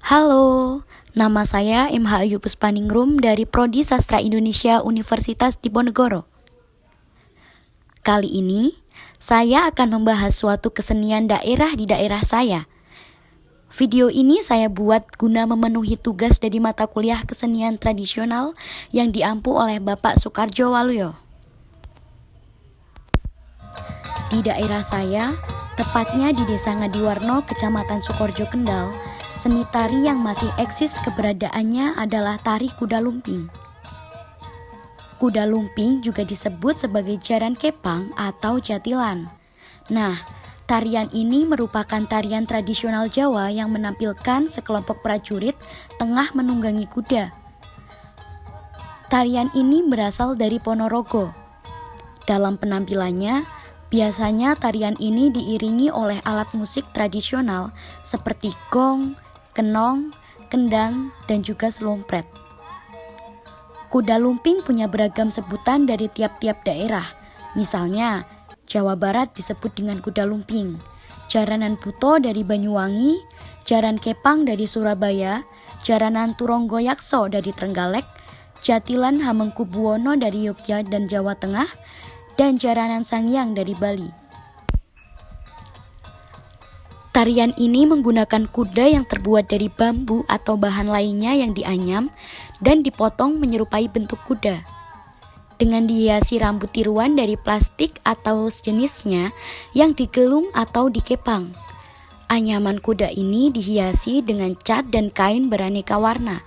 Halo, nama saya MH Ayu Puspaningrum dari Prodi Sastra Indonesia Universitas Diponegoro. Kali ini, saya akan membahas suatu kesenian daerah di daerah saya. Video ini saya buat guna memenuhi tugas dari mata kuliah kesenian tradisional yang diampu oleh Bapak Soekardjo Waluyo. Di daerah saya, tepatnya di Desa Ngadiwarno, Kecamatan Sukorejo Kendal, seni tari yang masih eksis keberadaannya adalah tari kuda lumping. Kuda lumping juga disebut sebagai jaran kepang atau jatilan. Nah, tarian ini merupakan tarian tradisional Jawa yang menampilkan sekelompok prajurit tengah menunggangi kuda. Tarian ini berasal dari Ponorogo. Dalam penampilannya, biasanya tarian ini diiringi oleh alat musik tradisional seperti gong, kenong, kendang, dan juga selompret. Kuda lumping punya beragam sebutan dari tiap-tiap daerah. Misalnya, Jawa Barat disebut dengan kuda lumping, jaranan buto dari Banyuwangi, jaran kepang dari Surabaya, jaranan turonggoyakso dari Trenggalek, jatilan Hamengkubuwono dari Yogyakarta dan Jawa Tengah, dan jaranan Sangyang dari Bali. Tarian ini menggunakan kuda yang terbuat dari bambu atau bahan lainnya yang dianyam dan dipotong menyerupai bentuk kuda. Dengan dihiasi rambut tiruan dari plastik atau sejenisnya yang digelung atau dikepang. Anyaman kuda ini dihiasi dengan cat dan kain beraneka warna.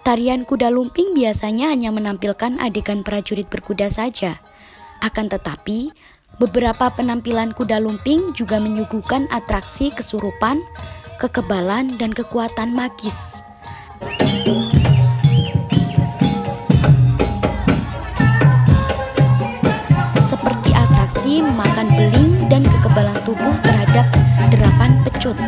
Tarian kuda lumping biasanya hanya menampilkan adegan prajurit berkuda saja. Akan tetapi, beberapa penampilan kuda lumping juga menyuguhkan atraksi kesurupan, kekebalan, dan kekuatan magis. Seperti atraksi memakan beling dan kekebalan tubuh terhadap derapan pecut.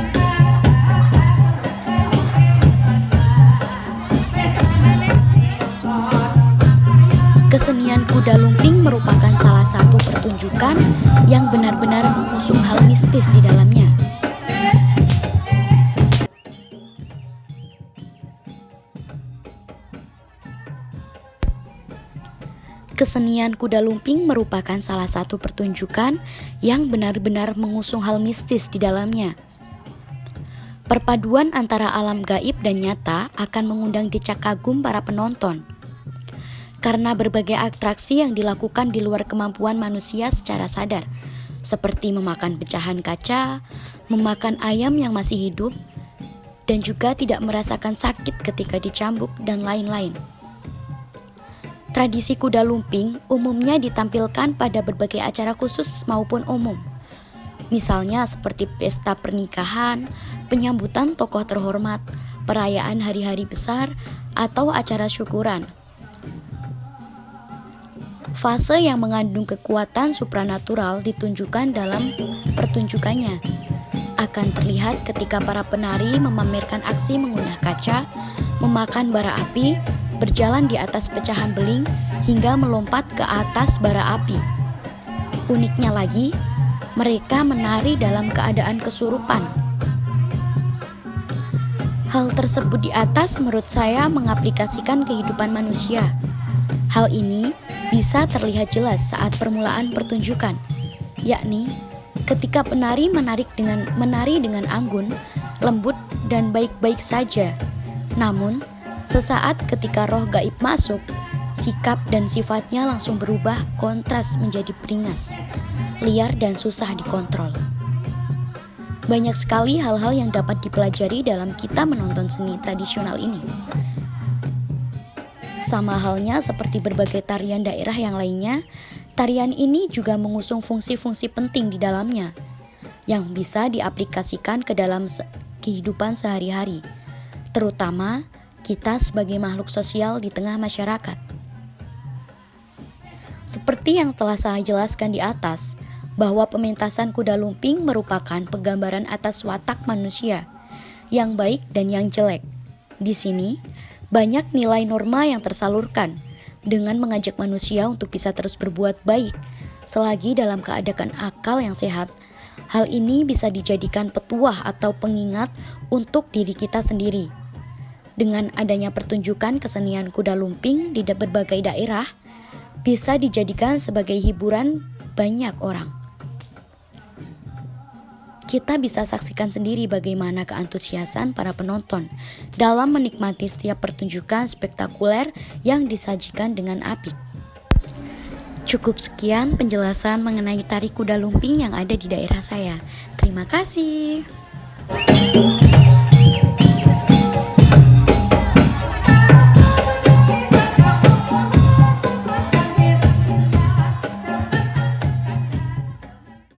Kesenian kuda lumping merupakan salah satu pertunjukan yang benar-benar mengusung hal mistis di dalamnya. Kesenian kuda lumping merupakan salah satu pertunjukan yang benar-benar mengusung hal mistis di dalamnya. Perpaduan antara alam gaib dan nyata akan mengundang decak kagum para penonton. Karena berbagai atraksi yang dilakukan di luar kemampuan manusia secara sadar, seperti memakan pecahan kaca, memakan ayam yang masih hidup, dan juga tidak merasakan sakit ketika dicambuk, dan lain-lain. Tradisi kuda lumping umumnya ditampilkan pada berbagai acara khusus maupun umum. Misalnya seperti pesta pernikahan, penyambutan tokoh terhormat, perayaan hari-hari besar, atau acara syukuran. Fase yang mengandung kekuatan supranatural ditunjukkan dalam pertunjukannya. Akan terlihat ketika para penari memamerkan aksi mengunah kaca, memakan bara api, berjalan di atas pecahan beling, hingga melompat ke atas bara api. Uniknya lagi, mereka menari dalam keadaan kesurupan. Hal tersebut di atas menurut saya mengaplikasikan kehidupan manusia. Hal ini bisa terlihat jelas saat permulaan pertunjukan, yakni ketika penari menari dengan anggun, lembut, dan baik-baik saja. Namun, sesaat ketika roh gaib masuk, sikap dan sifatnya langsung berubah kontras menjadi beringas, liar, dan susah dikontrol. Banyak sekali hal-hal yang dapat dipelajari dalam kita menonton seni tradisional ini. Sama halnya seperti berbagai tarian daerah yang lainnya, tarian ini juga mengusung fungsi-fungsi penting di dalamnya, yang bisa diaplikasikan ke dalam kehidupan sehari-hari, terutama kita sebagai makhluk sosial di tengah masyarakat. Seperti yang telah saya jelaskan di atas, bahwa pementasan kuda lumping merupakan penggambaran atas watak manusia, yang baik dan yang jelek. Di sini, banyak nilai norma yang tersalurkan dengan mengajak manusia untuk bisa terus berbuat baik selagi dalam keadaan akal yang sehat, Hal ini bisa dijadikan petuah atau pengingat untuk diri kita sendiri. Dengan adanya pertunjukan kesenian kuda lumping di berbagai daerah, bisa dijadikan sebagai hiburan banyak orang. Kita bisa saksikan sendiri bagaimana keantusiasan para penonton dalam menikmati setiap pertunjukan spektakuler yang disajikan dengan apik. Cukup sekian penjelasan mengenai tari kuda lumping yang ada di daerah saya. Terima kasih.